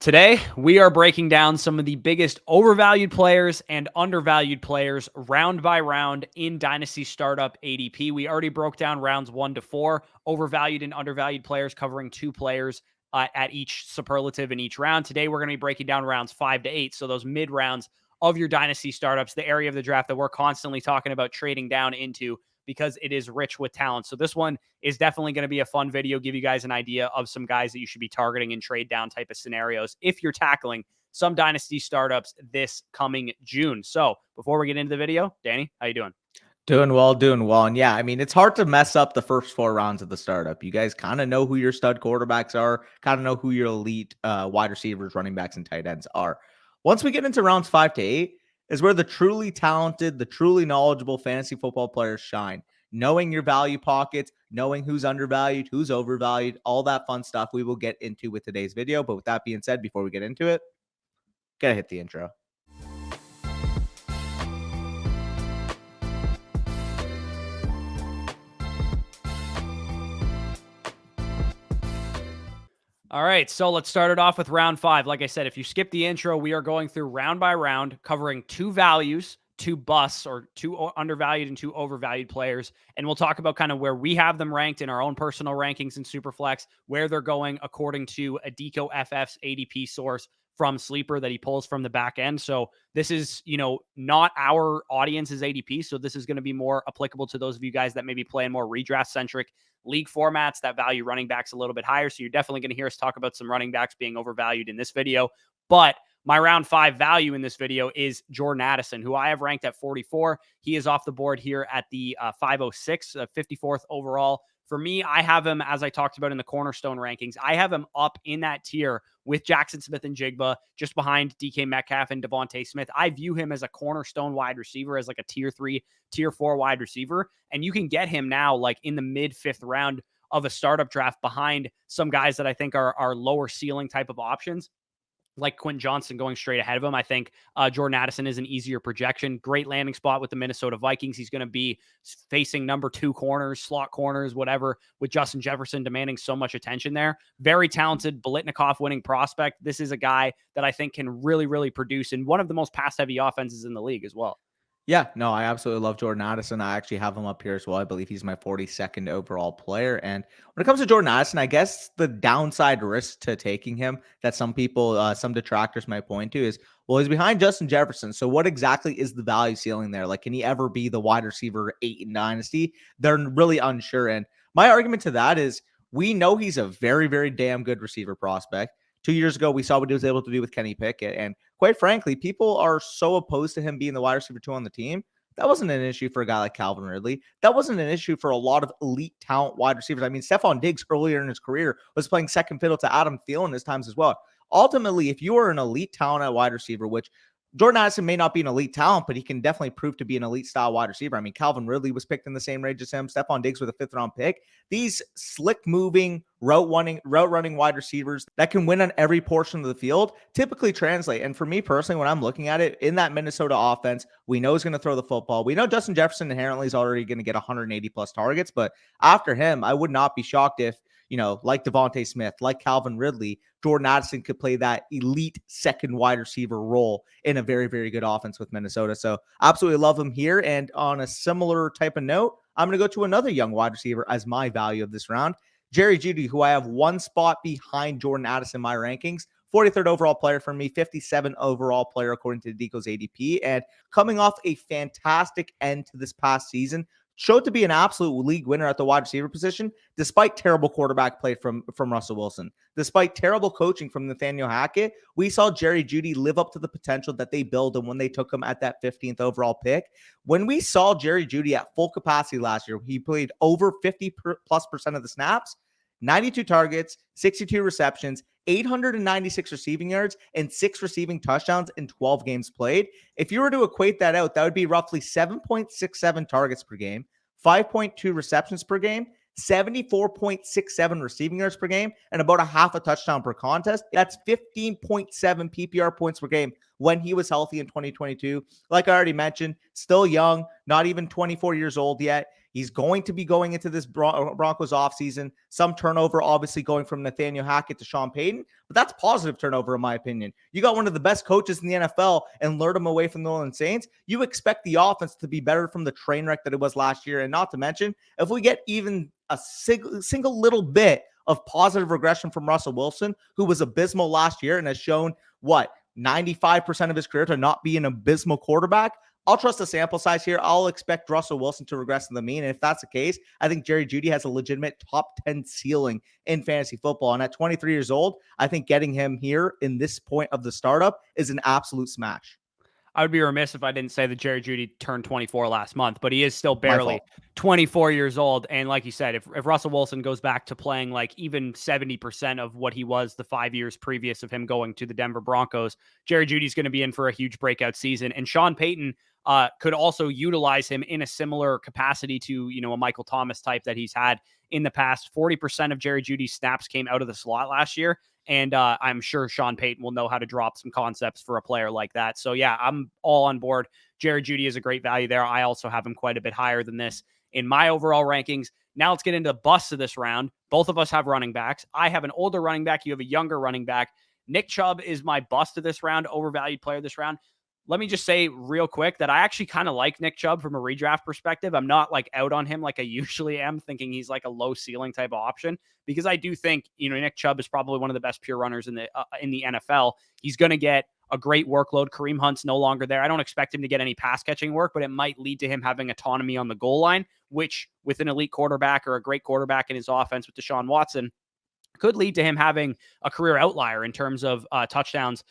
Today, we are breaking down some of the biggest overvalued players and undervalued players round by round in Dynasty Startup ADP. We already broke down rounds 1 to 4, overvalued and undervalued players, covering 2 players at each superlative in each round. Today, we're going to be breaking down rounds 5 to 8, so those mid rounds of your Dynasty Startups, the area of the draft that we're constantly talking about trading down into, because it is rich with talent. So this one is definitely going to be a fun video, give you guys an idea of some guys that you should be targeting in trade down type of scenarios if you're tackling some Dynasty Startups this coming June. So before we get into the video, Danny, how you doing? Doing well, doing well. And yeah, I mean, it's hard to mess up the first 4 rounds of the startup. You guys kind of know who your stud quarterbacks are, kind of know who your elite wide receivers, running backs, and tight ends are. Once we get into rounds 5 to 8 is where the truly talented, the truly knowledgeable fantasy football players shine. Knowing your value pockets, knowing who's undervalued, who's overvalued, all that fun stuff we will get into with today's video. But with that being said, before we get into it, gotta hit the intro. All right, so let's start it off with round 5. Like I said, if you skip the intro, we are going through round by round, covering 2 values, 2 busts, or 2 undervalued and 2 overvalued players. And we'll talk about kind of where we have them ranked in our own personal rankings in Superflex, where they're going according to Adeko FF's ADP source from Sleeper that he pulls from the back end. So this is, not our audience's ADP. So this is going to be more applicable to those of you guys that maybe play in more redraft centric league formats that value running backs a little bit higher. So you're definitely going to hear us talk about some running backs being overvalued in this video. But my round 5 value in this video is Jordan Addison, who I have ranked at 44. He is off the board here at the 506, 54th overall. For me, I have him, as I talked about in the Cornerstone rankings, I have him up in that tier with Jackson Smith and Jigba, just behind DK Metcalf and Devontae Smith. I view him as a cornerstone wide receiver, as like a tier 3, tier 4 wide receiver. And you can get him now like in the mid 5th round of a startup draft behind some guys that I think are lower ceiling type of options, like Quentin Johnson going straight ahead of him. I think Jordan Addison is an easier projection. Great landing spot with the Minnesota Vikings. He's going to be facing number 2 corners, slot corners, whatever, with Justin Jefferson demanding so much attention there. Very talented, Biletnikoff winning prospect. This is a guy that I think can really, really produce in one of the most pass-heavy offenses in the league as well. Yeah, no, I absolutely love Jordan Addison. I actually have him up here as well. I believe he's my 42nd overall player. And when it comes to Jordan Addison, I guess the downside risk to taking him that some people, some detractors might point to is, well, he's behind Justin Jefferson. So what exactly is the value ceiling there? Like, can he ever be the wide receiver 8 in Dynasty? They're really unsure. And my argument to that is we know he's a very, very damn good receiver prospect. 2 years ago, we saw what he was able to do with Kenny Pickett. And quite frankly, people are so opposed to him being the wide receiver 2 on the team. That wasn't an issue for a guy like Calvin Ridley. That wasn't an issue for a lot of elite talent wide receivers. I mean, Stephon Diggs earlier in his career was playing second fiddle to Adam Thielen his times as well. Ultimately, if you are an elite talent at wide receiver, which Jordan Addison may not be an elite talent, but he can definitely prove to be an elite style wide receiver. I mean, Calvin Ridley was picked in the same range as him. Stephon Diggs with a 5th round pick. These slick moving, route running wide receivers that can win on every portion of the field typically translate. And for me personally, when I'm looking at it in that Minnesota offense, we know he's going to throw the football. We know Justin Jefferson inherently is already going to get 180 plus targets, but after him, I would not be shocked if, like Devontae Smith, like Calvin Ridley, Jordan Addison could play that elite second wide receiver role in a very, very good offense with Minnesota. So absolutely love him here. And on a similar type of note, I'm going to go to another young wide receiver as my value of this round, Jerry Jeudy, who I have 1 spot behind Jordan Addison in my rankings. 43rd overall player for me, 57 overall player according to Deco's ADP. And coming off a fantastic end to this past season, showed to be an absolute league winner at the wide receiver position, despite terrible quarterback play from Russell Wilson. Despite terrible coaching from Nathaniel Hackett, we saw Jerry Jeudy live up to the potential that they built him when they took him at that 15th overall pick. When we saw Jerry Jeudy at full capacity last year, he played over 50+% of the snaps, 92 targets, 62 receptions, 896 receiving yards, and 6 receiving touchdowns in 12 games played. If you were to equate that out, that would be roughly 7.67 targets per game, 5.2 receptions per game, 74.67 receiving yards per game, and about a half a touchdown per contest. That's 15.7 PPR points per game when he was healthy in 2022. Like I already mentioned, still young, not even 24 years old yet. He's going to be going into this Broncos offseason. Some turnover, obviously, going from Nathaniel Hackett to Sean Payton, but that's positive turnover, in my opinion. You got one of the best coaches in the NFL and lured him away from the New Orleans Saints. You expect the offense to be better from the train wreck that it was last year. And not to mention, if we get even a single little bit of positive regression from Russell Wilson, who was abysmal last year and has shown 95% of his career to not be an abysmal quarterback, I'll trust the sample size here. I'll expect Russell Wilson to regress to the mean. And if that's the case, I think Jerry Jeudy has a legitimate top 10 ceiling in fantasy football. And at 23 years old, I think getting him here in this point of the startup is an absolute smash. I would be remiss if I didn't say that Jerry Jeudy turned 24 last month, but he is still barely 24 years old. And like you said, if Russell Wilson goes back to playing like even 70% of what he was the 5 years previous of him going to the Denver Broncos, Jerry Jeudy's going to be in for a huge breakout season. And Sean Payton could also utilize him in a similar capacity to, a Michael Thomas type that he's had in the past. 40% of Jerry Jeudy's snaps came out of the slot last year. And I'm sure Sean Payton will know how to drop some concepts for a player like that. So, yeah, I'm all on board. Jerry Jeudy is a great value there. I also have him quite a bit higher than this in my overall rankings. Now let's get into the busts of this round. Both of us have running backs. I have an older running back. You have a younger running back. Nick Chubb is my bust of this round, overvalued player this round. Let me just say real quick that I actually kind of like Nick Chubb from a redraft perspective. I'm not like out on him like I usually am, thinking he's like a low ceiling type of option, because I do think, Nick Chubb is probably one of the best pure runners in the NFL. He's going to get a great workload. Kareem Hunt's no longer there. I don't expect him to get any pass catching work, but it might lead to him having autonomy on the goal line, which with an elite quarterback or a great quarterback in his offense with Deshaun Watson could lead to him having a career outlier in terms of touchdowns.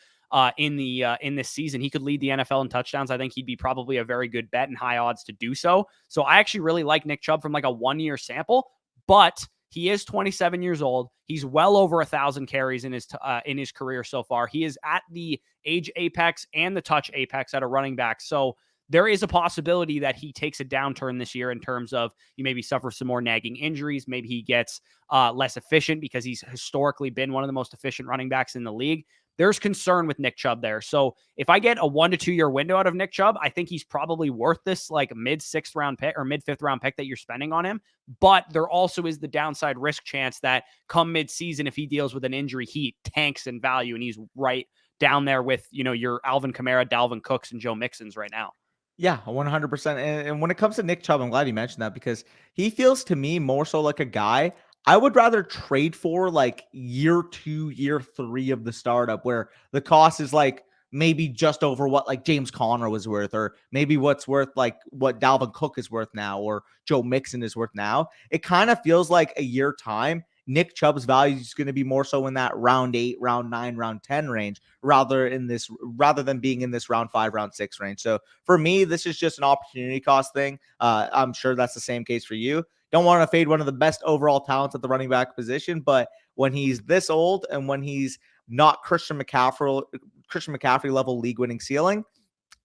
In this season, he could lead the NFL in touchdowns. I think he'd be probably a very good bet and high odds to do so. So I actually really like Nick Chubb from like a 1 year sample, but he is 27 years old. He's well over 1,000 carries in his career so far. He is at the age apex and the touch apex at a running back. So there is a possibility that he takes a downturn this year in terms of he maybe suffers some more nagging injuries. Maybe he gets less efficient because he's historically been one of the most efficient running backs in the league. There's concern with Nick Chubb there. So if I get a 1 to 2 year window out of Nick Chubb, I think he's probably worth this like mid 6th round pick or mid 5th round pick that you're spending on him. But there also is the downside risk chance that come mid season, if he deals with an injury, he tanks in value and he's right down there with, your Alvin Kamara, Dalvin Cooks, and Joe Mixons right now. Yeah, 100%. And when it comes to Nick Chubb, I'm glad you mentioned that, because he feels to me more so like a guy I would rather trade for like year 2, year 3 of the startup, where the cost is like maybe just over what like James Conner was worth, or maybe what's worth like what Dalvin Cook is worth now, or Joe Mixon is worth now. It kind of feels like a year time. Nick Chubb's value is going to be more so in that round 8, round 9, round 10 range, rather than being in this round 5, round 6 range. So for me, this is just an opportunity cost thing. I'm sure that's the same case for you. Don't want to fade one of the best overall talents at the running back position, but when he's this old and when he's not Christian McCaffrey level league winning ceiling,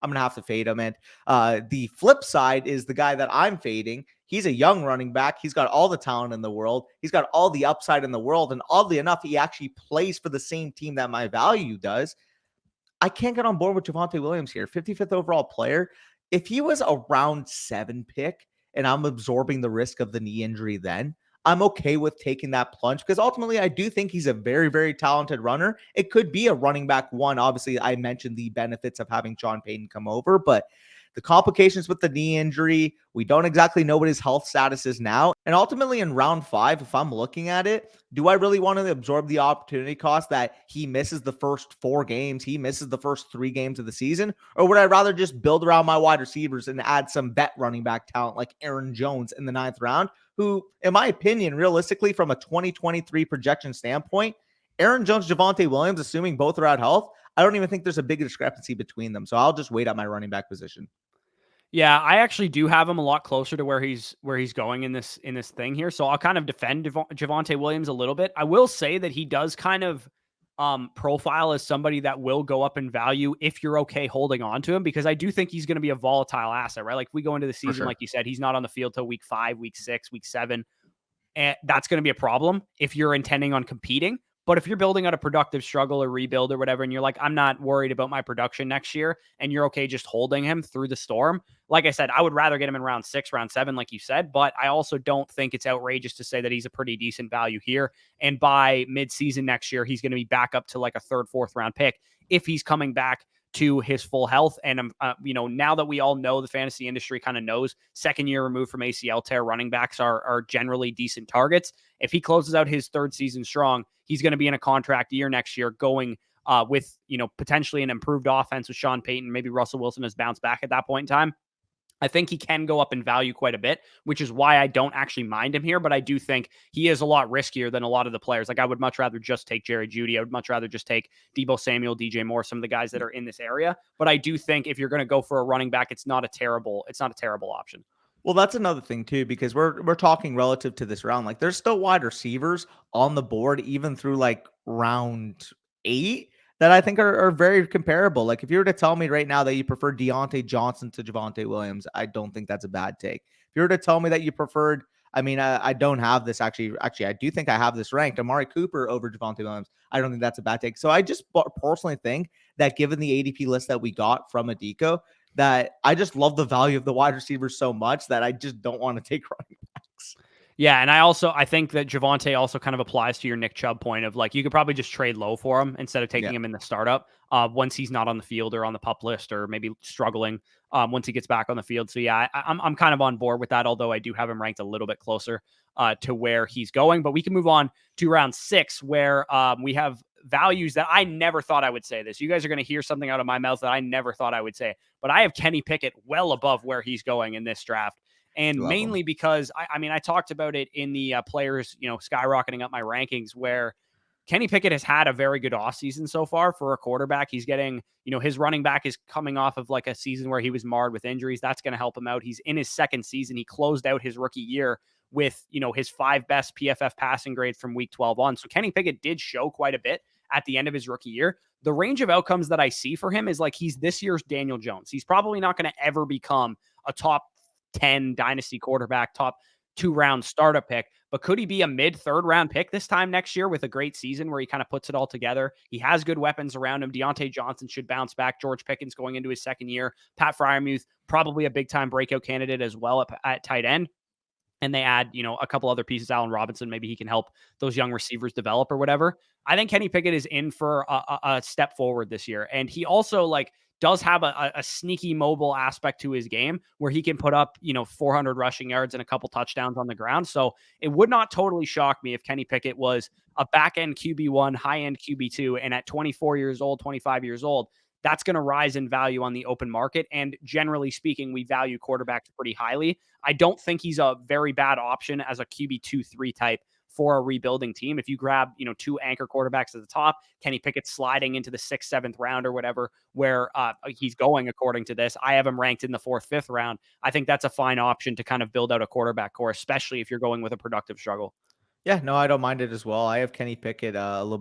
I'm going to have to fade him. And the flip side is the guy that I'm fading. He's a young running back. He's got all the talent in the world. He's got all the upside in the world. And oddly enough, he actually plays for the same team that my value does. I can't get on board with Javonte Williams here. 55th overall player. If he was a round 7 pick and I'm absorbing the risk of the knee injury, then I'm okay with taking that plunge, because ultimately I do think he's a very, very talented runner. It could be a running back 1. Obviously, I mentioned the benefits of having Sean Payton come over, but the complications with the knee injury, we don't exactly know what his health status is now. And ultimately in round 5, if I'm looking at it, do I really want to absorb the opportunity cost that he misses the first 4 games, he misses the first 3 games of the season? Or would I rather just build around my wide receivers and add some bet running back talent like Aaron Jones in the 9th round, who, in my opinion, realistically, from a 2023 projection standpoint, Aaron Jones, Javonte Williams, assuming both are at health, I don't even think there's a big discrepancy between them. So I'll just wait at my running back position. Yeah, I actually do have him a lot closer to where he's going in this thing here. So I'll kind of defend Javonte Williams a little bit. I will say that he does kind of profile as somebody that will go up in value if you're okay holding on to him, because I do think he's going to be a volatile asset, right? Like if we go into the season, like you said, he's not on the field till week 5, week 6, week 7. And that's going to be a problem if you're intending on competing. But if you're building out a productive struggle or rebuild or whatever, and you're like, I'm not worried about my production next year, and you're okay just holding him through the storm, like I said, I would rather get him in round 6, round 7, like you said. But I also don't think it's outrageous to say that he's a pretty decent value here. And by mid-season next year, he's going to be back up to like a 3rd, 4th round pick if he's coming back to his full health. And now that we all know, the fantasy industry kind of knows, second year removed from ACL tear, running backs are generally decent targets. If he closes out his 3rd season strong, he's going to be in a contract year next year, going with potentially an improved offense with Sean Payton. Maybe Russell Wilson has bounced back at that point in time. I think he can go up in value quite a bit, which is why I don't actually mind him here. But I do think he is a lot riskier than a lot of the players. Like, I would much rather just take Jerry Jeudy. I would much rather just take Deebo Samuel, DJ Moore, some of the guys that are in this area. But I do think if you're going to go for a running back, it's not a terrible option. Well, that's another thing too, because we're talking relative to this round. Like, there's still wide receivers on the board, even through like round 8, that I think are very comparable. Like, if you were to tell me right now that you prefer Deontay Johnson to Javonte Williams, I don't think that's a bad take. If you were to tell me that you preferred, I don't have this actually. Actually, I do think I have this ranked, Amari Cooper over Javonte Williams, I don't think that's a bad take. So I just personally think that given the ADP list that we got from Adiko, that I just love the value of the wide receivers so much that I just don't want to take running backs. Yeah, and I think that Javonte also kind of applies to your Nick Chubb point of like, you could probably just trade low for him instead of taking him in the startup once he's not on the field or on the pup list or maybe struggling once he gets back on the field. So yeah, I'm kind of on board with that, although I do have him ranked a little bit closer to where he's going. But we can move on to round 6, where we have values that I never thought I would say this. You guys are going to hear something out of my mouth that I never thought I would say, but I have Kenny Pickett well above where he's going in this draft. And mainly because I talked about it in the players, skyrocketing up my rankings, where Kenny Pickett has had a very good offseason so far for a quarterback. He's getting, his running back is coming off of like a season where he was marred with injuries. That's going to help him out. He's in his 2nd season. He closed out his rookie year with, his 5 best PFF passing grades from week 12 on. So Kenny Pickett did show quite a bit at the end of his rookie year. The range of outcomes that I see for him is like, he's this year's Daniel Jones. He's probably not going to ever become a top 10 dynasty quarterback, top 2-round startup pick, but could he be a mid-3rd round pick this time next year with a great season where he kind of puts it all together? He has good weapons around him. Deontay Johnson should bounce back. George Pickens going into his 2nd year. Pat Freiermuth, probably a big-time breakout candidate as well at tight end. And they add, a couple other pieces, Allen Robinson, maybe he can help those young receivers develop or whatever. I think Kenny Pickett is in for a step forward this year. And he also does have a sneaky mobile aspect to his game where he can put up, 400 rushing yards and a couple touchdowns on the ground. So it would not totally shock me if Kenny Pickett was a back-end QB1, high-end QB2, and at 24 years old, 25 years old, that's going to rise in value on the open market. And generally speaking, we value quarterbacks pretty highly. I don't think he's a very bad option as a QB2-3 type for a rebuilding team. If you grab, 2 anchor quarterbacks at the top, Kenny Pickett sliding into the 6th, 7th round or whatever, where he's going according to this, I have him ranked in the 4th, 5th round. I think that's a fine option to kind of build out a quarterback core, especially if you're going with a productive struggle. Yeah, no, I don't mind it as well. I have Kenny Pickett a little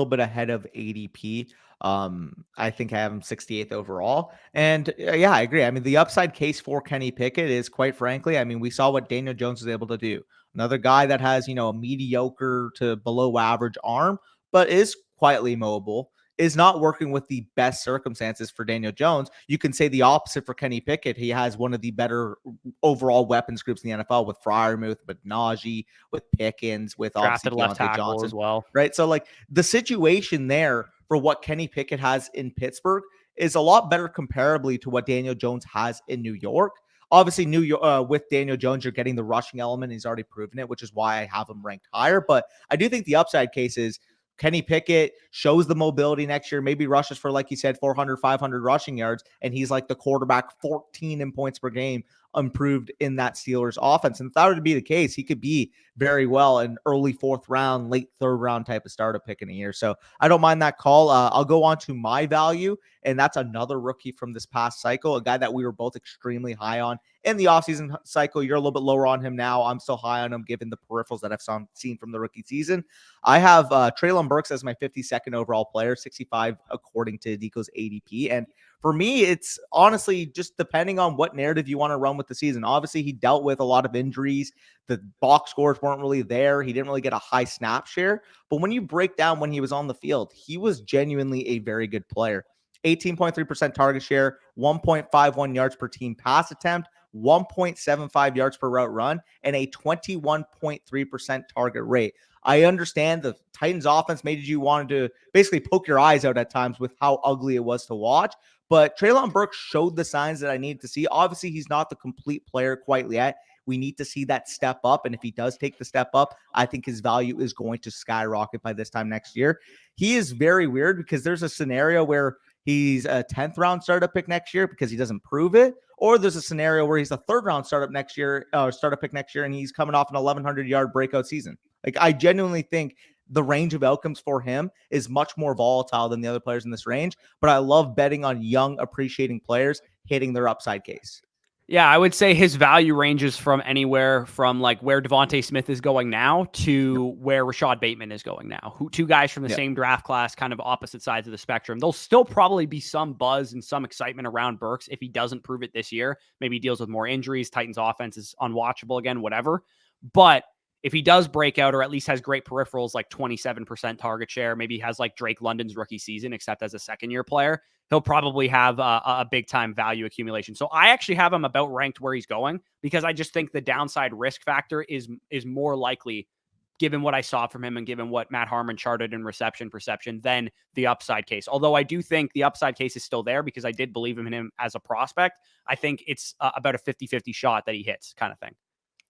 bit ahead of ADP. I think I have him 68th overall. And yeah, I agree. The upside case for Kenny Pickett is, quite frankly, we saw what Daniel Jones was able to do. Another guy that has, a mediocre to below average arm, but is quietly mobile, is not working with the best circumstances for Daniel Jones. You can say the opposite for Kenny Pickett. He has one of the better overall weapons groups in the NFL with Freiermuth, with Najee, with Pickens, with drafted obviously left tackle Johnson as well. Right. So the situation there for what Kenny Pickett has in Pittsburgh is a lot better comparably to what Daniel Jones has in New York. Obviously, New York with Daniel Jones, you're getting the rushing element. He's already proven it, which is why I have him ranked higher. But I do think the upside case is Kenny Pickett shows the mobility next year, maybe rushes for, like you said, 400, 500 rushing yards, and he's like the quarterback 14 in points per game improved in that Steelers offense. And if that were to be the case, he could be very well an early 4th round, late 3rd round type of startup pick in a year. So I don't mind that call. I'll go on to my value, and that's another rookie from this past cycle, a guy that we were both extremely high on in the offseason cycle. You're a little bit lower on him now. I'm still high on him given the peripherals that I've seen from the rookie season. I have Treylon Burks as my 52nd overall player, 65 according to Deco's ADP. And For me, it's honestly just depending on what narrative you want to run with the season. Obviously, he dealt with a lot of injuries. The box scores weren't really there. He didn't really get a high snap share. But when you break down when he was on the field, he was genuinely a very good player. 18.3% target share, 1.51 yards per team pass attempt, 1.75 yards per route run, and a 21.3% target rate. I understand the Titans offense made you want to basically poke your eyes out at times with how ugly it was to watch. But Treylon Burks showed the signs that I needed to see. Obviously, he's not the complete player quite yet. We need to see that step up. And if he does take the step up, I think his value is going to skyrocket by this time next year. He is very weird because there's a scenario where he's a 10th round startup pick next year because he doesn't prove it. Or there's a scenario where he's a 3rd round startup pick next year, and he's coming off an 1,100-yard breakout season. Like, I genuinely think the range of outcomes for him is much more volatile than the other players in this range. But I love betting on young, appreciating players hitting their upside case. Yeah, I would say his value ranges from anywhere from like where Devontae Smith is going now to where Rashad Bateman is going now. Two guys from the same draft class, kind of opposite sides of the spectrum. There'll still probably be some buzz and some excitement around Burks if he doesn't prove it this year. Maybe he deals with more injuries. Titans offense is unwatchable again, whatever. But if he does break out or at least has great peripherals like 27% target share, maybe he has like Drake London's rookie season, except as a second-year player, he'll probably have a big-time value accumulation. So I actually have him about ranked where he's going because I just think the downside risk factor is more likely given what I saw from him and given what Matt Harmon charted in reception perception than the upside case. Although I do think the upside case is still there because I did believe in him as a prospect. I think it's about a 50-50 shot that he hits kind of thing.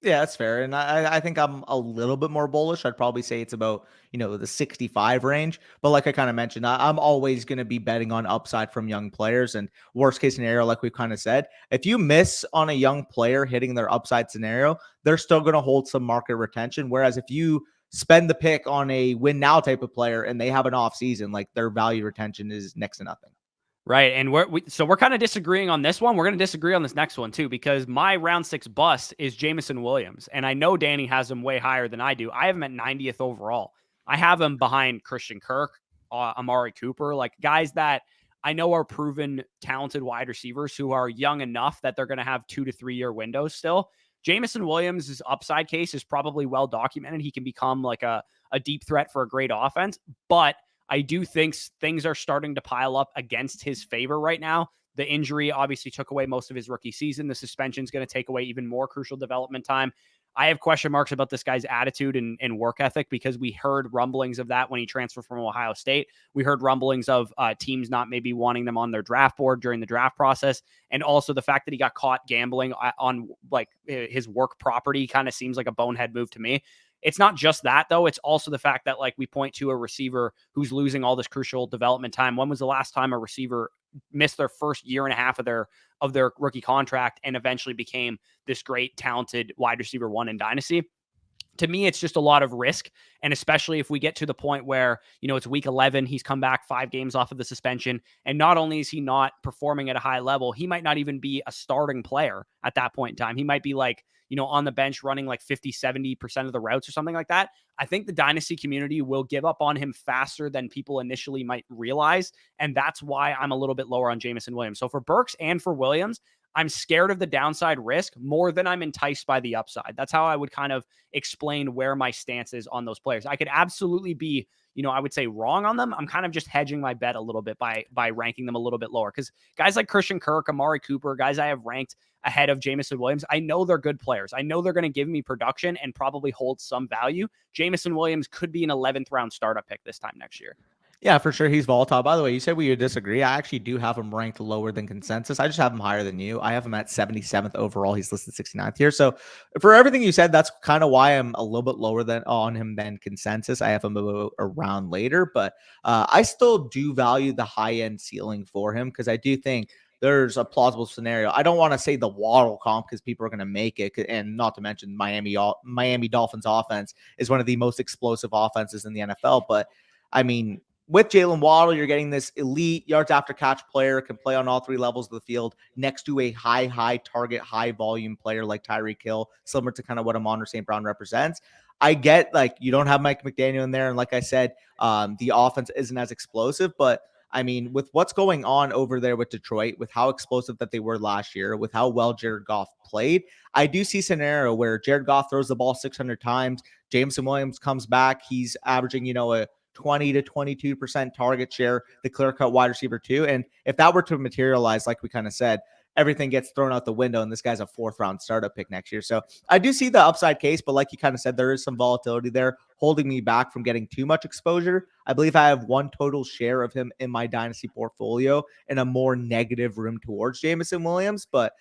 Yeah, that's fair. And I think I'm a little bit more bullish. I'd probably say it's about, the 65 range. But like I kind of mentioned, I'm always going to be betting on upside from young players. And worst case scenario, like we've kind of said, if you miss on a young player hitting their upside scenario, they're still going to hold some market retention. Whereas if you spend the pick on a win now type of player and they have an off season, like their value retention is next to nothing. Right. And we're kind of disagreeing on this one. We're going to disagree on this next one too, because my round 6 bust is Jameson Williams. And I know Danny has him way higher than I do. I have him at 90th overall. I have him behind Christian Kirk, Amari Cooper, like guys that I know are proven talented wide receivers who are young enough that they're going to have 2 to 3 year windows still. Jameson Williams' upside case is probably well documented. He can become like a deep threat for a great offense, but I do think things are starting to pile up against his favor right now. The injury obviously took away most of his rookie season. The suspension is going to take away even more crucial development time. I have question marks about this guy's attitude and work ethic because we heard rumblings of that when he transferred from Ohio State. We heard rumblings of teams not maybe wanting them on their draft board during the draft process. And also the fact that he got caught gambling on like his work property kind of seems like a bonehead move to me. It's not just that, though. It's also the fact that, like, we point to a receiver who's losing all this crucial development time. When was the last time a receiver missed their first year and a half of their rookie contract and eventually became this great, talented wide receiver 1 in Dynasty? To me, it's just a lot of risk. And especially if we get to the point where, it's week 11, he's come back 5 games off of the suspension. And not only is he not performing at a high level, he might not even be a starting player at that point in time. He might be like, on the bench running like 50-70% of the routes or something like that. I think the Dynasty community will give up on him faster than people initially might realize. And that's why I'm a little bit lower on Jameson Williams. So for Burks and for Williams, I'm scared of the downside risk more than I'm enticed by the upside. That's how I would kind of explain where my stance is on those players. I could absolutely be, I would say wrong on them. I'm kind of just hedging my bet a little bit by ranking them a little bit lower because guys like Christian Kirk, Amari Cooper, guys I have ranked ahead of Jameson Williams, I know they're good players. I know they're going to give me production and probably hold some value. Jameson Williams could be an 11th round startup pick this time next year. Yeah, for sure. He's volatile. By the way, you said we would disagree. I actually do have him ranked lower than consensus. I just have him higher than you. I have him at 77th overall. He's listed 69th here. So for everything you said, that's kind of why I'm a little bit lower on him than consensus. I have him around later, but I still do value the high end ceiling for him because I do think there's a plausible scenario. I don't want to say the Waddle comp because people are going to make it, and not to mention Miami Dolphins offense is one of the most explosive offenses in the NFL. But I mean, with Jalen Waddle, you're getting this elite yards after catch player, can play on all 3 levels of the field next to a high target, high volume player like Tyreek Hill, similar to kind of what Amon St. Brown represents. I get like you don't have Mike McDaniel in there. And like I said, the offense isn't as explosive, but I mean, with what's going on over there with Detroit, with how explosive that they were last year, with how well Jared Goff played, I do see a scenario where Jared Goff throws the ball 600 times. Jameson Williams comes back. He's averaging, a 20 to 22% target share, the clear cut wide receiver too. And if that were to materialize, like we kind of said, everything gets thrown out the window and this guy's a 4th-round startup pick next year. So I do see the upside case, but like you kind of said, there is some volatility there holding me back from getting too much exposure. I believe I have one total share of him in my dynasty portfolio and a more negative room towards Jameson Williams. But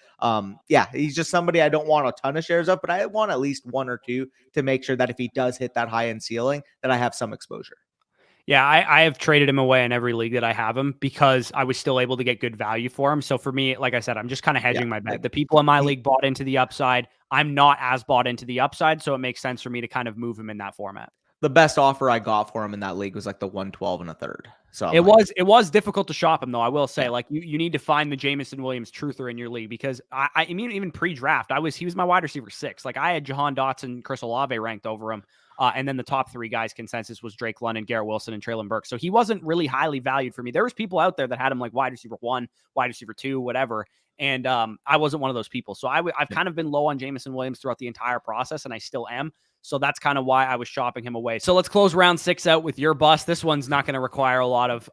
yeah, he's just somebody I don't want a ton of shares of, but I want at least 1 or 2 to make sure that if he does hit that high end ceiling, that I have some exposure. Yeah, I have traded him away in every league that I have him because I was still able to get good value for him. So for me, like I said, I'm just kind of hedging my bet. Like The people in my he, league bought into the upside. I'm not as bought into the upside, so it makes sense for me to kind of move him in that format. the best offer I got for him in that league was like the 112 and a third. So I'm It was difficult to shop him though. I will say, yeah, like you need to find the Jameson Williams truther in your league because I mean even pre-draft, he was my wide receiver 6. Like I had Jahan Dotson, Chris Olave ranked over him. And then the top 3 guys consensus was Drake London, Garrett Wilson, and Treylon Burks. So he wasn't really highly valued for me. There was people out there that had him like wide receiver 1, wide receiver 2, whatever. And I wasn't one of those people. So I've kind of been low on Jameson Williams throughout the entire process, and I still am. So that's kind of why I was shopping him away. So let's close round 6 out with your bust. This one's not going to require a lot of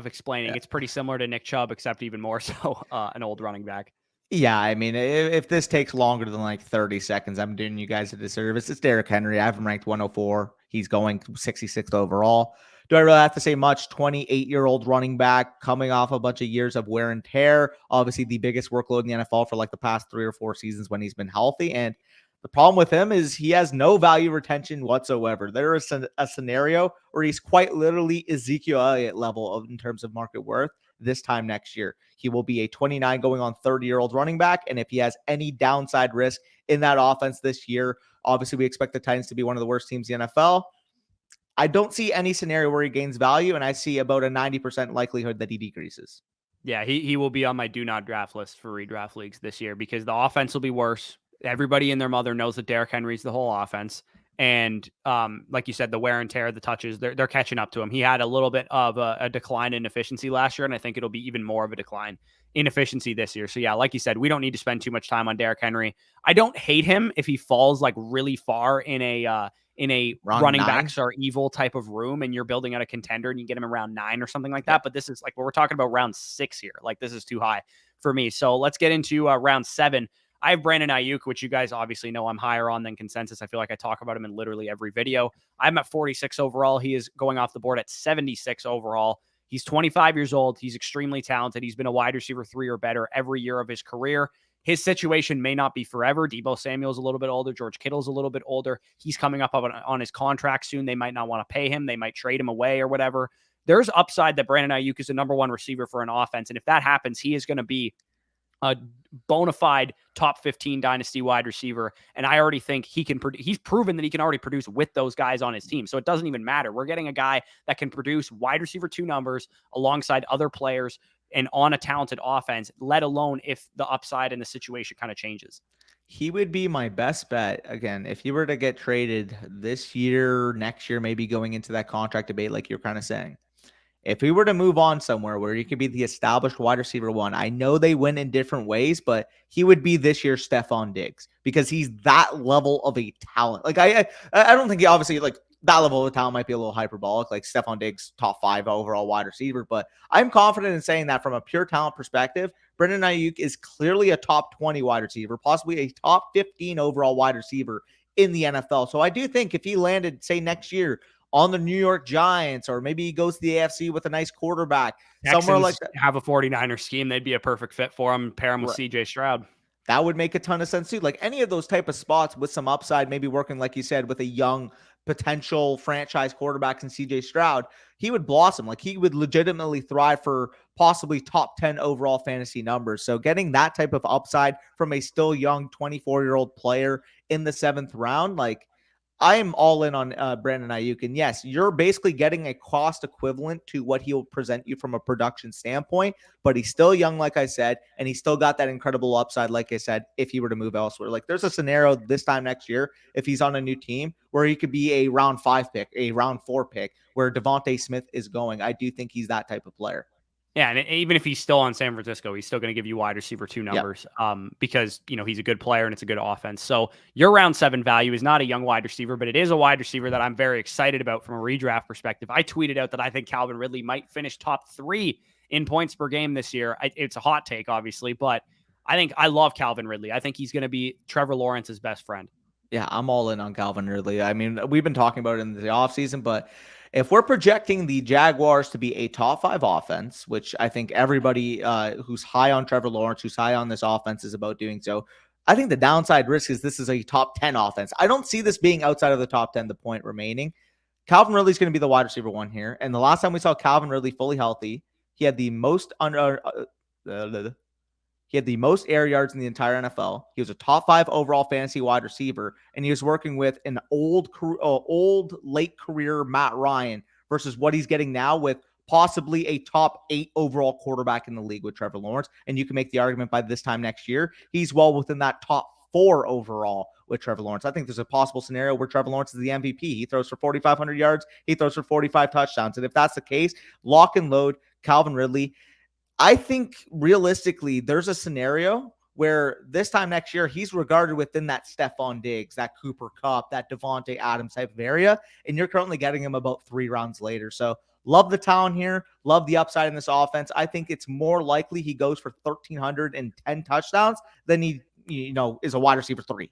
explaining. yeah. It's pretty similar to Nick Chubb, except even more so an old running back. Yeah, I mean, if this takes longer than like 30 seconds, I'm doing you guys a disservice. It's Derrick Henry. I have him ranked 104. He's going 66th overall. Do I really have to say much? 28-year-old running back coming off a bunch of years of wear and tear. Obviously, the biggest workload in the NFL for like the past 3 or 4 seasons when he's been healthy. And the problem with him is he has no value retention whatsoever. There is a scenario where he's quite literally Ezekiel Elliott level in terms of market worth this time next year. He will be a 29 going on 30-year-old running back. And if he has any downside risk in that offense this year, obviously we expect the Titans to be one of the worst teams in the NFL. I don't see any scenario where he gains value, and I see about a 90% likelihood that he decreases. Yeah, he will be on my do not draft list for redraft leagues this year because the offense will be worse. Everybody and their mother knows that Derrick Henry's the whole offense. And like you said, the wear and tear, the touches, they're catching up to him. He had a little bit of a decline in efficiency last year, and I think it'll be even more of a decline in efficiency this year. So yeah, like you said, we don't need to spend too much time on Derrick Henry. I don't hate him if he falls like really far in a Round running 9? backs are evil type of room and you're building out a contender and you get him around 9 or something like that. But this is like we're talking about round 6 here. Like this is too high for me. So let's get into round 7. I have Brandon Ayuk, which you guys obviously know I'm higher on than consensus. I feel like I talk about him in literally every video. I'm at 46 overall. He is going off the board at 76 overall. He's 25 years old. He's extremely talented. He's been a wide receiver 3 or better every year of his career. His situation may not be forever. Deebo Samuel's a little bit older. George Kittle's a little bit older. He's coming up on his contract soon. They might not want to pay him. They might trade him away or whatever. There's upside that Brandon Ayuk is the number 1 receiver for an offense. And if that happens, he is going to be a bona fide top 15 dynasty wide receiver. And I already think he's proven that he can already produce with those guys on his team. So it doesn't even matter. We're getting a guy that can produce wide receiver 2 numbers alongside other players and on a talented offense, let alone if the upside and the situation kind of changes. He would be my best bet. Again, if he were to get traded this year, next year, maybe going into that contract debate, like you're kind of saying. If he were to move on somewhere where he could be the established wide receiver 1, I know they win in different ways, but he would be this year's Stephon Diggs because he's that level of a talent. Like I don't think he obviously like that level of talent might be a little hyperbolic, like Stephon Diggs, top 5 overall wide receiver, but I'm confident in saying that from a pure talent perspective, Brandon Ayuk is clearly a top 20 wide receiver, possibly a top 15 overall wide receiver in the NFL. So I do think if he landed, say, next year on the New York Giants, or maybe he goes to the AFC with a nice quarterback, Texans somewhere like that. Have a 49er scheme. They'd be a perfect fit for him. Pair him with CJ Stroud. That would make a ton of sense too. Like any of those type of spots with some upside, maybe working, like you said, with a young potential franchise quarterback in CJ Stroud, he would blossom. Like he would legitimately thrive for possibly top 10 overall fantasy numbers. So getting that type of upside from a still young 24-year-old player in the 7th round, like I am all in on Brandon Ayuk. And yes, you're basically getting a cost equivalent to what he'll present you from a production standpoint, but he's still young, like I said, and he's still got that incredible upside, like I said, if he were to move elsewhere. Like there's a scenario this time next year, if he's on a new team, where he could be a round 5 pick, a round 4 pick, where Devontae Smith is going. I do think he's that type of player. Yeah, and even if he's still on San Francisco, he's still going to give you wide receiver 2 Yep. numbers because, he's a good player and it's a good offense. So your round 7 value is not a young wide receiver, but it is a wide receiver that I'm very excited about from a redraft perspective. I tweeted out that I think Calvin Ridley might finish top 3 in points per game this year. It's a hot take, obviously, but I love Calvin Ridley. I think he's going to be Trevor Lawrence's best friend. Yeah, I'm all in on Calvin Ridley. I mean, we've been talking about it in the offseason, but if we're projecting the Jaguars to be a top 5 offense, which I think everybody who's high on Trevor Lawrence, who's high on this offense is about doing so, I think the downside risk is this is a top 10 offense. I don't see this being outside of the top 10, the point remaining. Calvin Ridley's going to be the wide receiver 1 here. And the last time we saw Calvin Ridley fully healthy, he had the most he had the most air yards in the entire NFL. He was a top 5 overall fantasy wide receiver, and he was working with an old late career Matt Ryan versus what he's getting now with possibly a top 8 overall quarterback in the league with Trevor Lawrence. And you can make the argument by this time next year, he's well within that top 4 overall with Trevor Lawrence. I think there's a possible scenario where Trevor Lawrence is the MVP. He throws for 4,500 yards. He throws for 45 touchdowns. And if that's the case, lock and load Calvin Ridley. I think realistically, there's a scenario where this time next year, he's regarded within that Stephon Diggs, that Cooper Kupp, that Devontae Adams type of area, and you're currently getting him about 3 rounds later. So love the talent here, love the upside in this offense. I think it's more likely he goes for 1,310 touchdowns than he, is a wide receiver 3.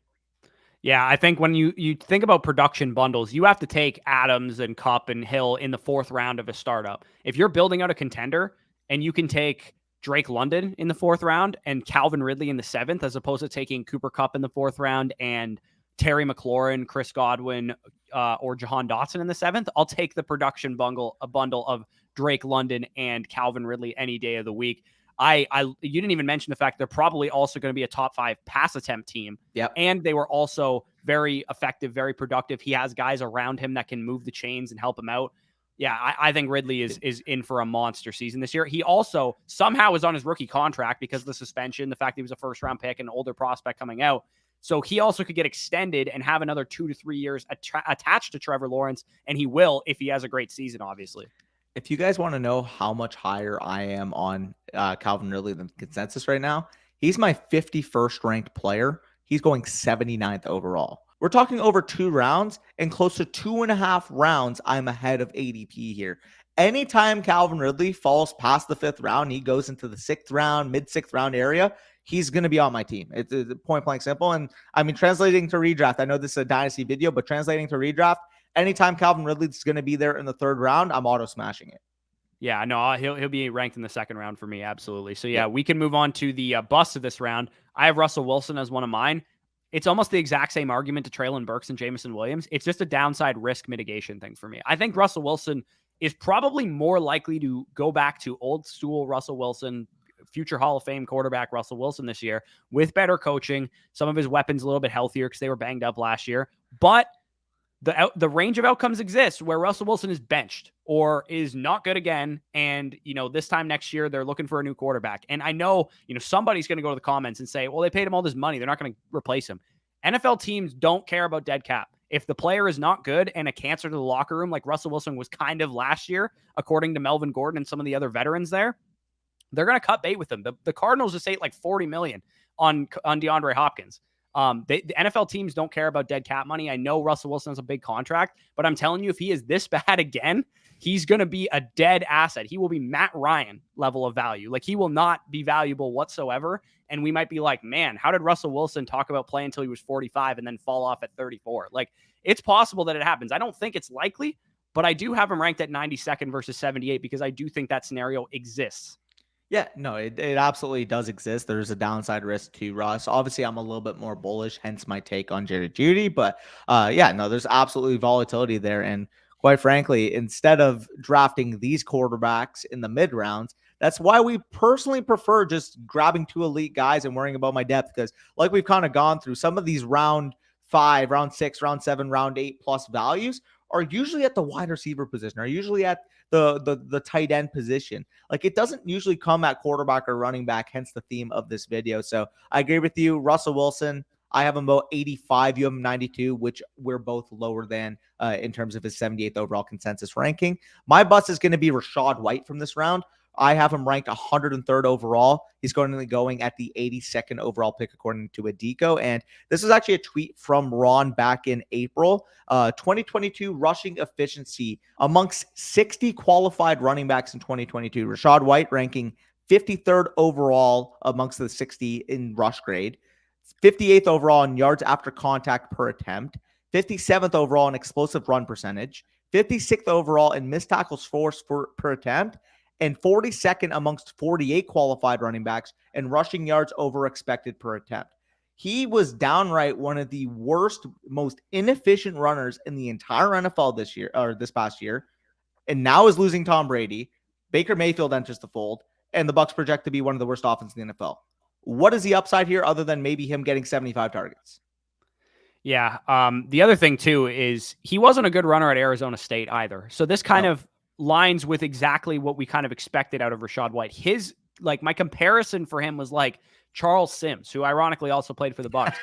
Yeah, I think when you think about production bundles, you have to take Adams and Kupp and Hill in the 4th round of a startup. If you're building out a contender, and you can take Drake London in the 4th round and Calvin Ridley in the 7th, as opposed to taking Cooper Kupp in the 4th round and Terry McLaurin, Chris Godwin, or Jahan Dotson in the 7th. I'll take the production bundle of Drake London and Calvin Ridley any day of the week. You didn't even mention the fact they're probably also going to be a top 5 pass attempt team. Yep. And they were also very effective, very productive. He has guys around him that can move the chains and help him out. Yeah, I think Ridley is in for a monster season this year. He also somehow is on his rookie contract because of the suspension, the fact that he was a 1st-round pick, an older prospect coming out. So he also could get extended and have another 2 to 3 years attached to Trevor Lawrence, and he will if he has a great season, obviously. If you guys want to know how much higher I am on Calvin Ridley than consensus right now, he's my 51st ranked player. He's going 79th overall. We're talking over 2 rounds, and close to 2.5 rounds, I'm ahead of ADP here. Anytime Calvin Ridley falls past the 5th round, he goes into the 6th round, mid-6th round area, he's going to be on my team. It's point blank simple. And I mean, translating to redraft, I know this is a Dynasty video, but translating to redraft, anytime Calvin Ridley's going to be there in the 3rd round, I'm auto smashing it. Yeah, no, he'll be ranked in the 2nd round for me, absolutely. So yeah, we can move on to the bust of this round. I have Russell Wilson as one of mine. It's almost the exact same argument to Treylon Burks and Jameson Williams. It's just a downside risk mitigation thing for me. I think Russell Wilson is probably more likely to go back to old school Russell Wilson, future Hall of Fame quarterback Russell Wilson this year with better coaching, some of his weapons a little bit healthier because they were banged up last year. But the range of outcomes exists where Russell Wilson is benched or is not good again. And, this time next year, they're looking for a new quarterback. And I know, somebody's going to go to the comments and say, well, they paid him all this money. They're not going to replace him. NFL teams don't care about dead cap. If the player is not good and a cancer to the locker room, like Russell Wilson was kind of last year, according to Melvin Gordon and some of the other veterans there, they're going to cut bait with him. The Cardinals just ate like $40 million on DeAndre Hopkins. The NFL teams don't care about dead cap money. I know Russell Wilson has a big contract, but I'm telling you, if he is this bad again, he's going to be a dead asset. He will be Matt Ryan level of value. Like, he will not be valuable whatsoever. And we might be like, man, how did Russell Wilson talk about playing until he was 45 and then fall off at 34? Like, it's possible that it happens. I don't think it's likely, but I do have him ranked at 92nd versus 78 because I do think that scenario exists. Yeah, no, it absolutely does exist. There's a downside risk to Russ. Obviously, I'm a little bit more bullish, hence my take on Jerry Jeudy. But yeah, no, there's absolutely volatility there. And quite frankly, instead of drafting these quarterbacks in the mid rounds, that's why we personally prefer just grabbing 2 elite guys and worrying about my depth. Because like we've kind of gone through, some of these round 5, round 6, round 7, round 8 plus values are usually at the wide receiver position, are usually at the tight end position. Like, it doesn't usually come at quarterback or running back, hence the theme of this video. So I agree with you. Russell Wilson, I have him about 85. You have him 92, which we're both lower than in terms of his 78th overall consensus ranking. My bust is going to be Rachaad White from this round. I have him ranked 103rd overall. He's currently going at the 82nd overall pick, according to Adeko. And this is actually a tweet from Ron back in April. 2022 rushing efficiency amongst 60 qualified running backs in 2022. Rachaad White ranking 53rd overall amongst the 60 in rush grade. 58th overall in yards after contact per attempt. 57th overall in explosive run percentage. 56th overall in missed tackles forced per attempt. And 42nd amongst 48 qualified running backs and rushing yards over expected per attempt. He was downright one of the worst, most inefficient runners in the entire NFL this year, or this past year, and now is losing Tom Brady. Baker Mayfield enters the fold, and the Bucs project to be one of the worst offenses in the NFL. What is the upside here other than maybe him getting 75 targets? Yeah. The other thing too is he wasn't a good runner at Arizona State either. So this kind of lines with exactly what we kind of expected out of Rachaad White. His, like, my comparison for him was like Charles Sims, who ironically also played for the Bucs.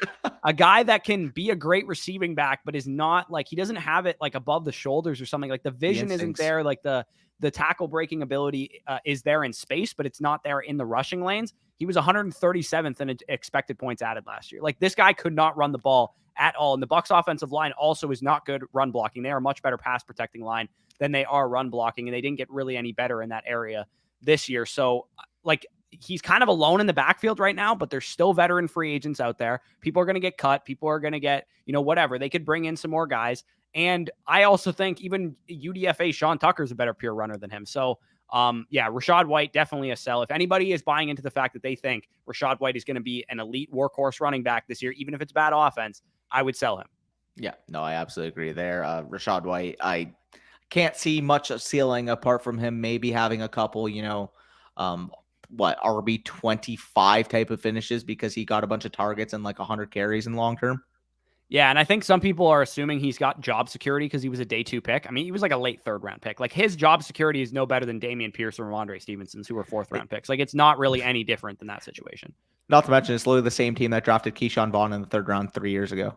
A guy that can be a great receiving back, but is not like, he doesn't have it like above the shoulders or something. Like the vision isn't there. Like the tackle breaking ability is there in space, but it's not there in the rushing lanes. He was 137th in expected points added last year. Like, this guy could not run the ball at all. And the Bucs offensive line also is not good run blocking. They are a much better pass protecting line than they are run blocking. And they didn't get really any better in that area this year. So, like, he's kind of alone in the backfield right now, but there's still veteran free agents out there. People are going to get cut. People are going to get, whatever. They could bring in some more guys. And I also think even UDFA Sean Tucker is a better pure runner than him. So, yeah, Rachaad White, definitely a sell. If anybody is buying into the fact that they think Rachaad White is going to be an elite workhorse running back this year, even if it's bad offense, I would sell him. Yeah, no, I absolutely agree there. Rachaad White, I can't see much ceiling apart from him maybe having a couple, RB 25 type of finishes because he got a bunch of targets and like 100 carries in long term. Yeah, and I think some people are assuming he's got job security because he was a day 2 pick. I mean, he was like a late 3rd round pick. Like, his job security is no better than Dameon Pierce or Ramondre Stevenson's, who were 4th round picks. Like, it's not really any different than that situation. Not to mention, it's literally the same team that drafted Keyshawn Vaughn in the 3rd round 3 years ago.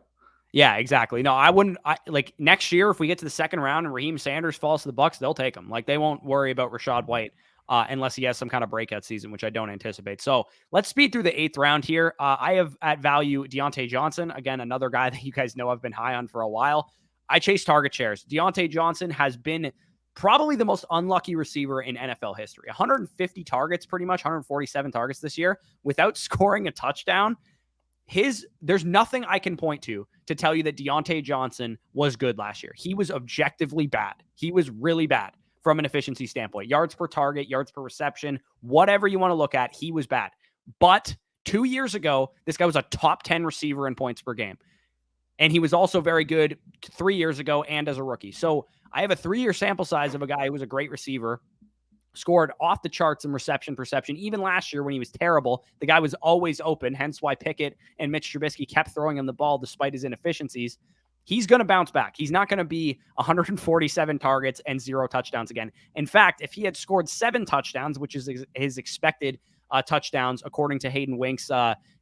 Yeah, exactly. No, I wouldn't. Like, next year, if we get to the 2nd round and Raheem Sanders falls to the Bucs, they'll take him. Like, they won't worry about Rachaad White unless he has some kind of breakout season, which I don't anticipate. So let's speed through the 8th round here. I have at value Deontay Johnson. Again, another guy that you guys know I've been high on for a while. I chase target shares. Deontay Johnson has been probably the most unlucky receiver in NFL history. 150 targets, pretty much 147 targets this year without scoring a touchdown. There's nothing I can point to tell you that Deontay Johnson was good last year. He was objectively bad. He was really bad from an efficiency standpoint. Yards per target, yards per reception, whatever you want to look at, he was bad. But 2 years ago, this guy was a top 10 receiver in points per game. And he was also very good 3 years ago and as a rookie. So I have a 3-year sample size of a guy who was a great receiver, scored off the charts in reception perception. Even last year when he was terrible, the guy was always open, hence why Pickett and Mitch Trubisky kept throwing him the ball despite his inefficiencies. He's going to bounce back. He's not going to be 147 targets and 0 touchdowns again. In fact, if he had scored 7 touchdowns, which is his expected touchdowns, according to Hayden Wink's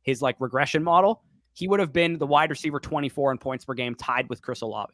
his like regression model, he would have been the wide receiver 24 in points per game, tied with Chris Olave.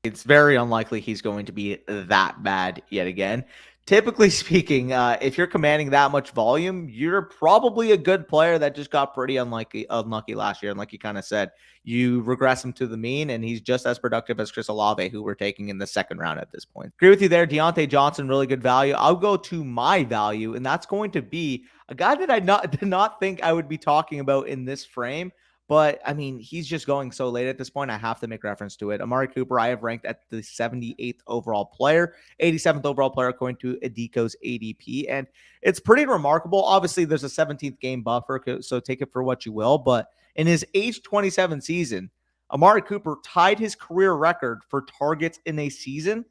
It's very unlikely he's going to be that bad yet again. Typically speaking, if you're commanding that much volume, you're probably a good player that just got pretty unlucky last year. And like you kind of said, you regress him to the mean, and he's just as productive as Chris Olave, who we're taking in the 2nd round at this point. Agree with you there. Deontay Johnson, really good value. I'll go to my value, and that's going to be a guy that I did not think I would be talking about in this frame. But, I mean, he's just going so late at this point, I have to make reference to it. Amari Cooper, I have ranked at the 78th overall player, 87th overall player according to Adeko's ADP. And it's pretty remarkable. Obviously, there's a 17th game buffer, so take it for what you will. But in his age 27 season, Amari Cooper tied his career record for targets in a season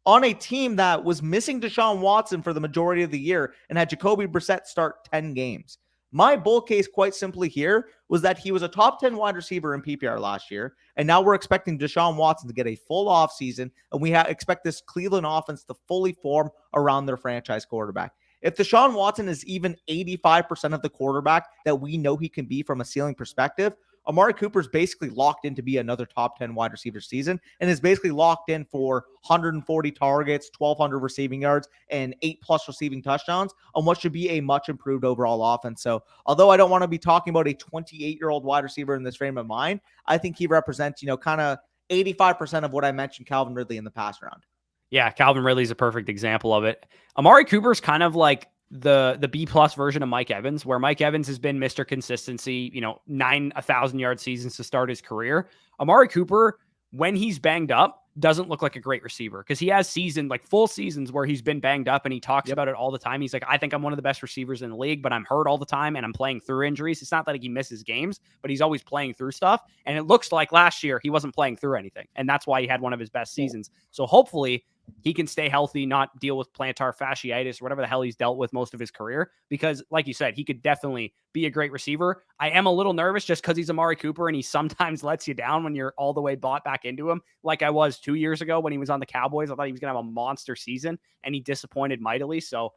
on a team that was missing Deshaun Watson for the majority of the year and had Jacoby Brissett start 10 games. My bull case, quite simply here, was that he was a top 10 wide receiver in PPR last year. And now we're expecting Deshaun Watson to get a full offseason. And we expect this Cleveland offense to fully form around their franchise quarterback. If Deshaun Watson is even 85% of the quarterback that we know he can be from a ceiling perspective, Amari Cooper's basically locked in to be another top 10 wide receiver season and is basically locked in for 140 targets, 1,200 receiving yards, and 8+ receiving touchdowns on what should be a much improved overall offense. So, although I don't want to be talking about a 28-year-old wide receiver in this frame of mind, I think he represents, kind of 85% of what I mentioned Calvin Ridley in the past round. Yeah, Calvin Ridley's a perfect example of it. Amari Cooper's kind of like the B+ version of Mike Evans, where Mike Evans has been Mr. Consistency, 1,000-yard seasons to start his career. Amari Cooper, when he's banged up, doesn't look like a great receiver because he has full seasons where he's been banged up, and he talks about it all the time. He's like, I think I'm one of the best receivers in the league, but I'm hurt all the time and I'm playing through injuries. It's not that he misses games, but he's always playing through stuff. And it looks like last year he wasn't playing through anything. And that's why he had one of his best seasons. So hopefully he can stay healthy, not deal with plantar fasciitis or whatever the hell he's dealt with most of his career. Because like you said, he could definitely be a great receiver. I am a little nervous just because he's Amari Cooper and he sometimes lets you down when you're all the way bought back into him. Like I was 2 years ago when he was on the Cowboys. I thought he was going to have a monster season and he disappointed mightily. So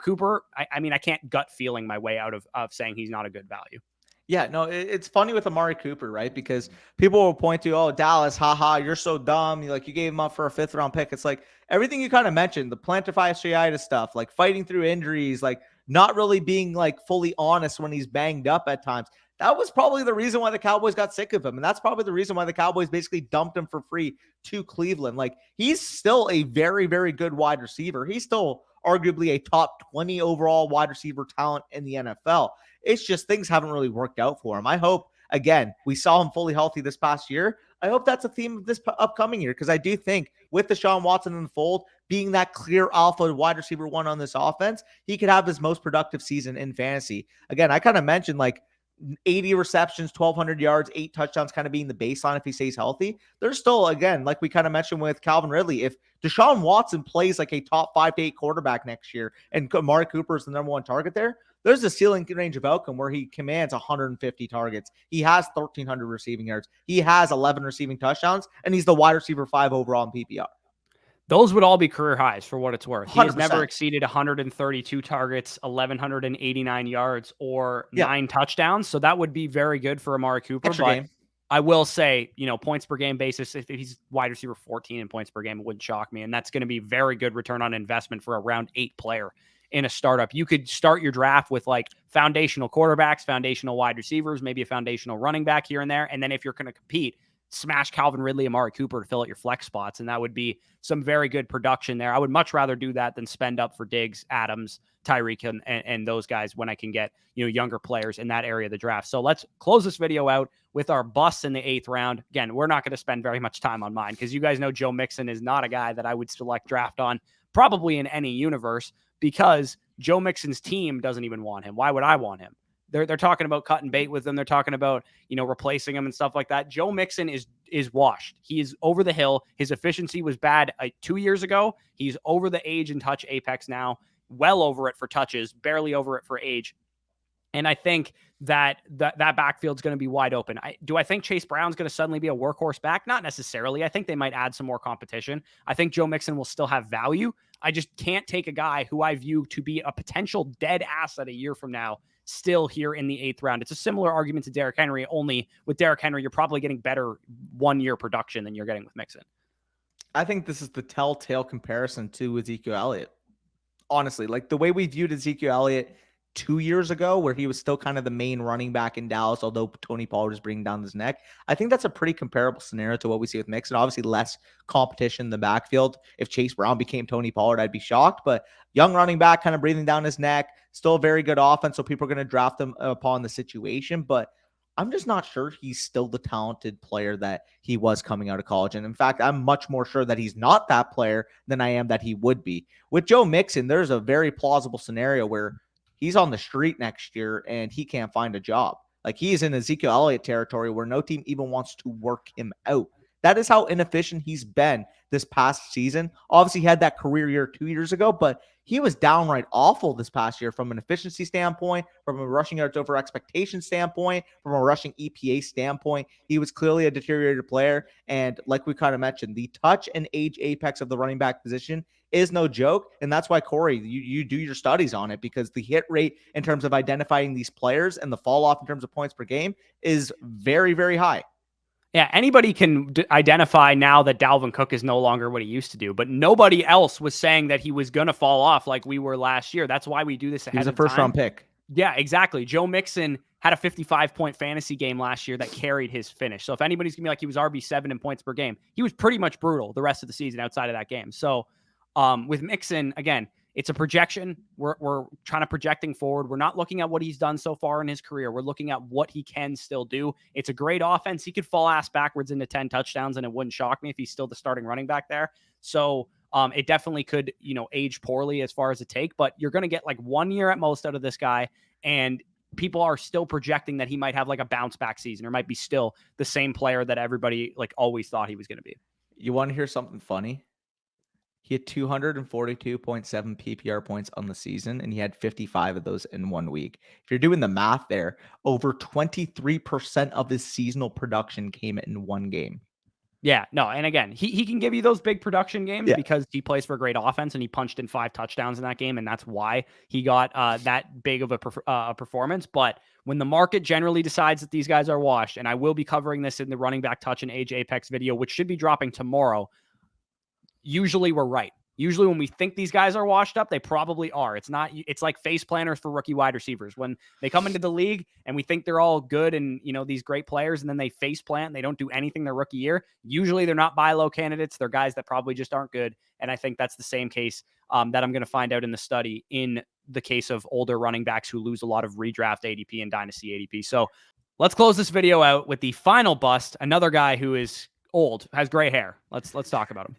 Cooper, I can't gut feeling my way out of saying he's not a good value. Yeah, no, it's funny with Amari Cooper, right? Because people will point to, oh, Dallas, haha, you're so dumb. You gave him up for a 5th-round pick. It's like everything you kind of mentioned, the plantar fasciitis stuff, like fighting through injuries, like not really being fully honest when he's banged up at times. That was probably the reason why the Cowboys got sick of him. And that's probably the reason why the Cowboys basically dumped him for free to Cleveland. He's still a very, very good wide receiver. He's still arguably a top 20 overall wide receiver talent in the NFL. It's just things haven't really worked out for him. I hope, again, we saw him fully healthy this past year. I hope that's a theme of this upcoming year because I do think with Deshaun Watson in the fold, being that clear alpha wide receiver one on this offense, he could have his most productive season in fantasy. Again, I kind of mentioned 80 receptions, 1,200 yards, 8 touchdowns kind of being the baseline if he stays healthy. There's still, again, like we kind of mentioned with Calvin Ridley, if Deshaun Watson plays like a top 5 to 8 quarterback next year and Amari Cooper is the number one target there's a ceiling range of outcome where he commands 150 targets. He has 1,300 receiving yards. He has 11 receiving touchdowns, and he's the wide receiver 5 overall in PPR. Those would all be career highs for what it's worth. 100%. He has never exceeded 132 targets, 1,189 yards, or 9 touchdowns. So that would be very good for Amari Cooper. Extra but game. I will say, points per game basis, if he's wide receiver 14 in points per game, it wouldn't shock me. And that's going to be very good return on investment for a round 8 player in a startup. You could start your draft with foundational quarterbacks, foundational wide receivers, maybe a foundational running back here and there. And then if you're going to compete, smash Calvin Ridley, Amari Cooper to fill out your flex spots. And that would be some very good production there. I would much rather do that than spend up for Diggs, Adams, Tyreek, and those guys when I can get, younger players in that area of the draft. So let's close this video out with our busts in the 8th round. Again, we're not going to spend very much time on mine because you guys know Joe Mixon is not a guy that I would select draft on probably in any universe because Joe Mixon's team doesn't even want him. Why would I want him? They're talking about cutting bait with him. They're talking about, replacing him and stuff like that. Joe Mixon is washed. He is over the hill. His efficiency was bad 2 years ago. He's over the age and touch apex now, well over it for touches, barely over it for age. And I think that backfield's going to be wide open. Do I think Chase Brown's going to suddenly be a workhorse back? Not necessarily. I think they might add some more competition. I think Joe Mixon will still have value. I just can't take a guy who I view to be a potential dead asset a year from now still here in the 8th round. It's a similar argument to Derrick Henry, only with Derrick Henry, you're probably getting better 1-year production than you're getting with Mixon. I think this is the telltale comparison to Ezekiel Elliott. Honestly, the way we viewed Ezekiel Elliott 2 years ago, where he was still kind of the main running back in Dallas, although Tony Pollard is bringing down his neck. I think that's a pretty comparable scenario to what we see with Mixon. Obviously, less competition in the backfield. If Chase Brown became Tony Pollard, I'd be shocked. But young running back, kind of breathing down his neck, still a very good offense, so people are going to draft him upon the situation. But I'm just not sure he's still the talented player that he was coming out of college. And in fact, I'm much more sure that he's not that player than I am that he would be. With Joe Mixon, there's a very plausible scenario where he's on the street next year and he can't find a job. He's in Ezekiel Elliott territory where no team even wants to work him out. That is how inefficient he's been this past season. Obviously, he had that career year 2 years ago, but he was downright awful this past year from an efficiency standpoint, from a rushing yards over expectation standpoint, from a rushing EPA standpoint. He was clearly a deteriorated player. And like we kind of mentioned, the touch and age apex of the running back position is no joke. And that's why, Corey, you do your studies on it, because the hit rate in terms of identifying these players and the fall off in terms of points per game is very, very high. Yeah, anybody can identify now that Dalvin Cook is no longer what he used to do, but nobody else was saying that he was going to fall off like we were last year. That's why we do this ahead of time. He was a first-round pick. Yeah, exactly. Joe Mixon had a 55-point fantasy game last year that carried his finish. So if anybody's going to be like he was RB7 in points per game, he was pretty much brutal the rest of the season outside of that game. So with Mixon, again, it's a projection. We're trying to projecting forward. We're not looking at what he's done so far in his career. We're looking at what he can still do. It's a great offense. He could fall ass backwards into 10 touchdowns, and it wouldn't shock me if he's still the starting running back there. So it definitely could, age poorly as far as a take, but you're going to get like 1 year at most out of this guy. And people are still projecting that he might have like a bounce back season, or might be still the same player that everybody like always thought he was going to be. You want to hear something funny? He had 242.7 PPR points on the season, and he had 55 of those in 1 week. If you're doing the math there, over 23% of his seasonal production came in one game. Yeah, no, and again, he can give you those big production games because he plays for a great offense, and he punched in 5 touchdowns in that game, and that's why he got that big of a performance. But when the market generally decides that these guys are washed, and I will be covering this in the running back touch and age apex video, which should be dropping tomorrow, usually we're right. Usually when we think these guys are washed up, they probably are. It's like face planners for rookie wide receivers. When they come into the league and we think they're all good and, these great players, and then they face plant and they don't do anything their rookie year, usually they're not buy low candidates. They're guys that probably just aren't good. And I think that's the same case that I'm going to find out in the study in the case of older running backs who lose a lot of redraft ADP and dynasty ADP. So let's close this video out with the final bust. Another guy who is old, has gray hair. Let's talk about him.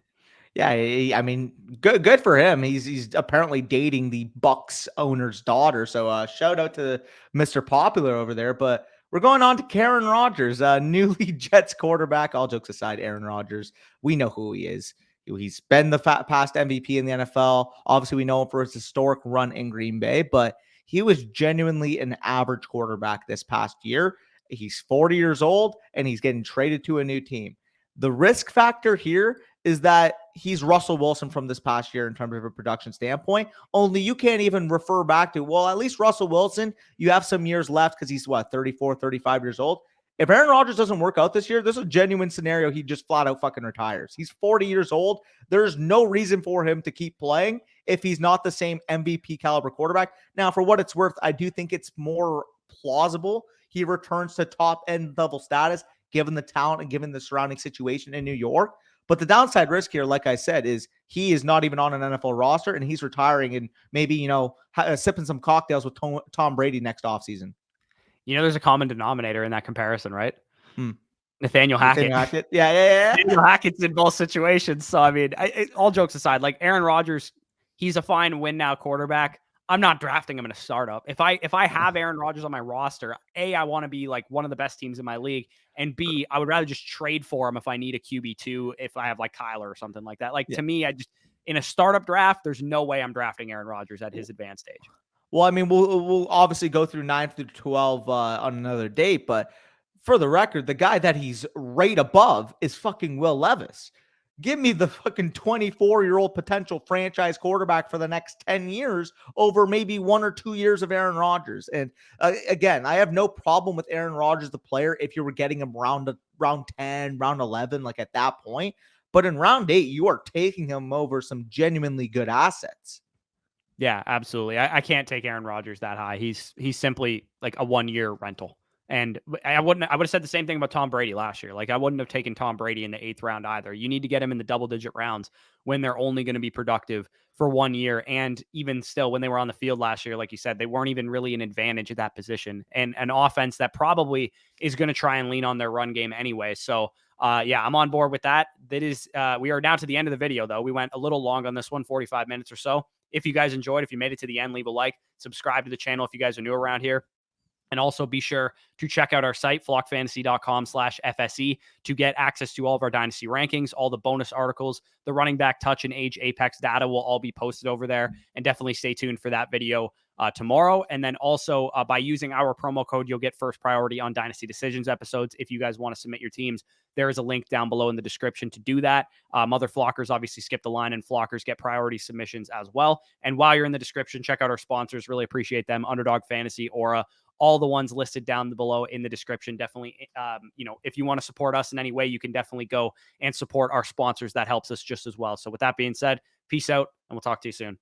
Yeah, I mean, good for him. He's apparently dating the Bucks owner's daughter. So shout out to Mr. Popular over there. But we're going on to Aaron Rodgers, newly Jets quarterback. All jokes aside, Aaron Rodgers, we know who he is. He's been the past MVP in the NFL. Obviously, we know him for his historic run in Green Bay, but he was genuinely an average quarterback this past year. He's 40 years old, and he's getting traded to a new team. The risk factor here is that he's Russell Wilson from this past year in terms of a production standpoint. Only you can't even refer back to, well, at least Russell Wilson, you have some years left because he's 34, 35 years old. If Aaron Rodgers doesn't work out this year, there's a genuine scenario he just flat out fucking retires. He's 40 years old. There's no reason for him to keep playing if he's not the same MVP caliber quarterback. Now, for what it's worth, I do think it's more plausible he returns to top end level status given the talent and given the surrounding situation in New York. But the downside risk here, like I said, is he is not even on an NFL roster, and he's retiring and maybe, sipping some cocktails with Tom Brady next offseason. There's a common denominator in that comparison, right? Nathaniel Hackett. Yeah. Nathaniel Hackett's in both situations. So, I mean, all jokes aside, like Aaron Rodgers, he's a fine win now quarterback. I'm not drafting him in a startup. If I have Aaron Rodgers on my roster, A, I want to be like one of the best teams in my league, and B, I would rather just trade for him if I need a QB2, if I have like Kyler or something like that. To me, in a startup draft, there's no way I'm drafting Aaron Rodgers at his advanced stage. Well, I mean, we'll obviously go through 9 through 12 on another date, but for the record, the guy that he's right above is fucking Will Levis. Give me the fucking 24-year-old potential franchise quarterback for the next 10 years over maybe 1 or 2 years of Aaron Rodgers. And again, I have no problem with Aaron Rodgers, the player, if you were getting him round 10, round 11, like at that point. But in round 8, you are taking him over some genuinely good assets. Yeah, absolutely. I can't take Aaron Rodgers that high. He's simply like a 1-year rental. And I would have said the same thing about Tom Brady last year. Like, I wouldn't have taken Tom Brady in the 8th round either. You need to get him in the double-digit rounds when they're only going to be productive for 1 year. And even still, when they were on the field last year, like you said, they weren't even really an advantage at that position. And an offense that probably is going to try and lean on their run game anyway. So, yeah, I'm on board with that. That is, we are now to the end of the video, though. We went a little long on this one, 45 minutes or so. If you guys enjoyed, if you made it to the end, leave a like, subscribe to the channel if you guys are new around here. And also be sure to check out our site, flockfantasy.com/FSE, to get access to all of our dynasty rankings, all the bonus articles, the running back touch and age apex data will all be posted over there. And definitely stay tuned for that video tomorrow. And then also by using our promo code, you'll get first priority on Dynasty Decisions episodes. If you guys want to submit your teams, there is a link down below in the description to do that. Other flockers obviously skip the line, and flockers get priority submissions as well. And while you're in the description, check out our sponsors. Really appreciate them. Underdog Fantasy, Aura, all the ones listed down below in the description. Definitely, if you want to support us in any way, you can definitely go and support our sponsors. That helps us just as well. So with that being said, peace out, and we'll talk to you soon.